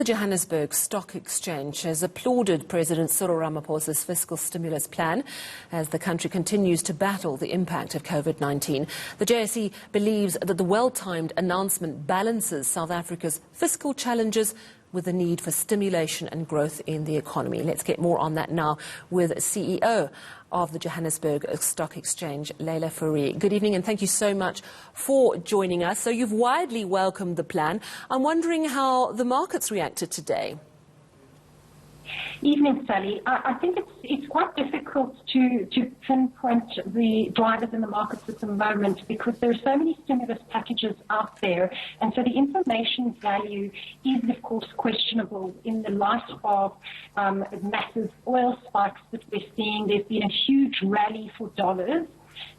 The Johannesburg Stock Exchange has applauded President Cyril Ramaphosa's fiscal stimulus plan as the country continues to battle the impact of COVID-19. The JSE believes that the well-timed announcement balances South Africa's fiscal challenges with the need for stimulation and growth in the economy. Let's get more on that now with CEO of the Johannesburg Stock Exchange, Leila Fourie. Good evening and thank you so much for joining us. So you've widely welcomed the plan. I'm wondering how the markets reacted today. Evening, Sally. I think it's quite difficult to pinpoint the drivers in the markets at the moment because there are so many stimulus packages out there, and so the information value is, of course, questionable in the light of massive oil spikes that we're seeing. There's been a huge rally for dollars.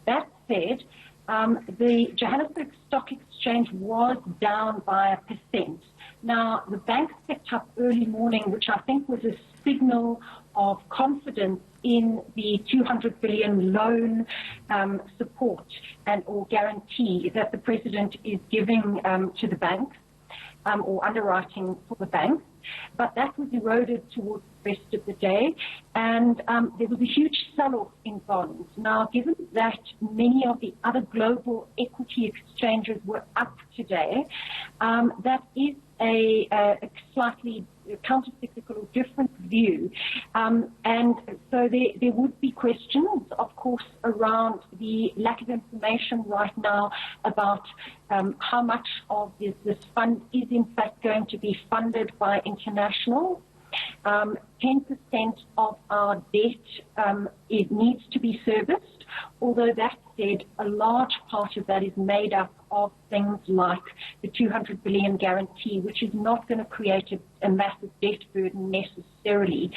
That said, the Johannesburg Stock Exchange was down by 1%. Now, the banks picked up early morning, which I think was a signal of confidence in the 200 billion loan support or guarantee that the president is giving to the banks or underwriting for the banks. But that was eroded towards the rest of the day, and there was a huge sell-off in bonds. Now, given that many of the other global equity exchanges were up today, that is a slightly counter-cyclical or different view. And so there would be questions, of course, around the lack of information right now about how much of this fund is in fact going to be funded by internationals. 10% of our debt it needs to be serviced, although that said, a large part of that is made up of things like the 200 billion guarantee, which is not going to create a massive debt burden necessarily.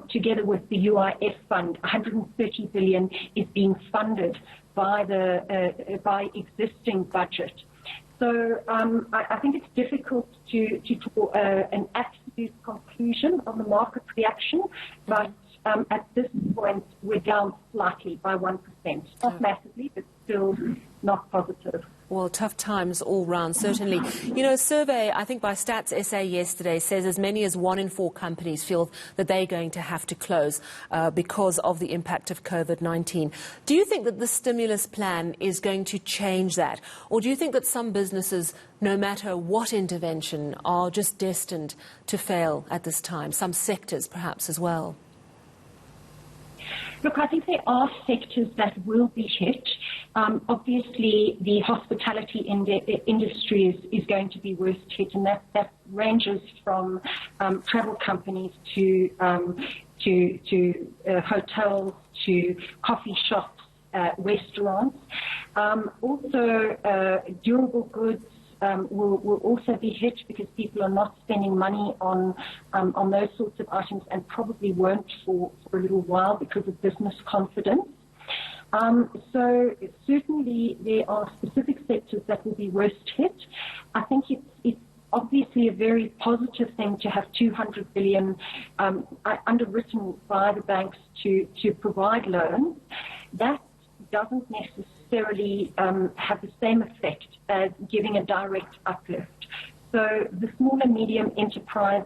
Together with the UIF fund, 130 billion is being funded by by existing budget. So I think it's difficult to draw an absolute conclusion on the market reaction, but at this point we're down slightly by 1%. Not massively, but still not positive. Well, tough times all round, certainly. You know, a survey, I think by Stats SA yesterday, says as many as 1 in 4 companies feel that they're going to have to close because of the impact of COVID-19. Do you think that the stimulus plan is going to change that? Or do you think that some businesses, no matter what intervention, are just destined to fail at this time? Some sectors perhaps as well? Look, I think there are sectors that will be hit. Obviously, the hospitality industry is going to be worst hit, and that ranges from travel companies to hotels, to coffee shops, restaurants. Also, durable goods will also be hit because people are not spending money on those sorts of items and probably won't for a little while because of business confidence. So certainly there are specific sectors that will be worst hit. I think it's obviously a very positive thing to have 200 billion underwritten by the banks to provide loans. That doesn't necessarily have the same effect as giving a direct uplift. So the small and medium enterprise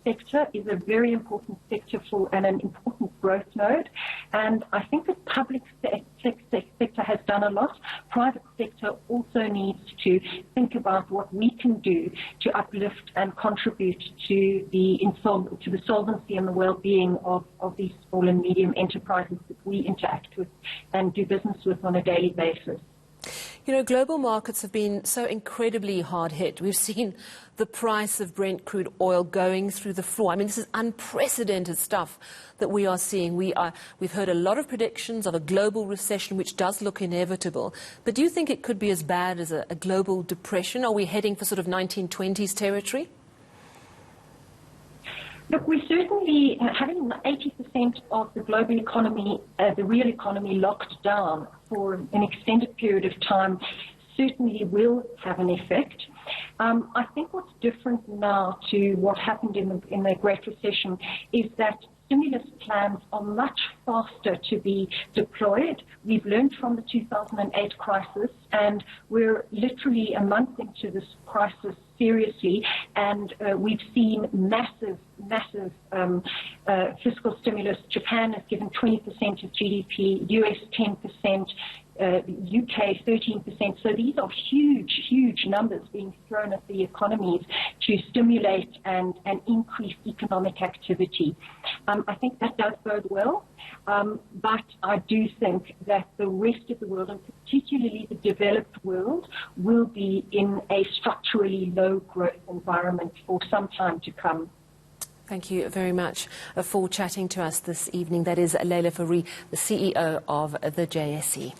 sector is a very important sector and an important growth node. And I think the public sector has done a lot. Private sector also needs to think about what we can do to uplift and contribute to the solvency and the well-being of these small and medium enterprises that we interact with and do business with on a daily basis. You know, global markets have been so incredibly hard hit. We've seen the price of Brent crude oil going through the floor. I mean, this is unprecedented stuff that we are seeing. We've heard a lot of predictions of a global recession, which does look inevitable. But do you think it could be as bad as a global depression? Are we heading for sort of 1920s territory? Look, we certainly, having 80% of the global economy, the real economy, locked down for an extended period of time certainly will have an effect. I think what's different now to what happened in the Great Recession is that stimulus plans are much faster to be deployed. We've learned from the 2008 crisis, and we're literally a month into this crisis seriously, and we've seen massive fiscal stimulus. Japan has given 20% of GDP, US 10%, UK 13%. So these are huge numbers being thrown at the economies to stimulate and increase economic activity. I think that does bode well, but I do think that the rest of the world, and particularly the developed world, will be in a structurally low growth environment for some time to come. Thank you very much for chatting to us this evening. That is Leila Fourie, the CEO of the JSE.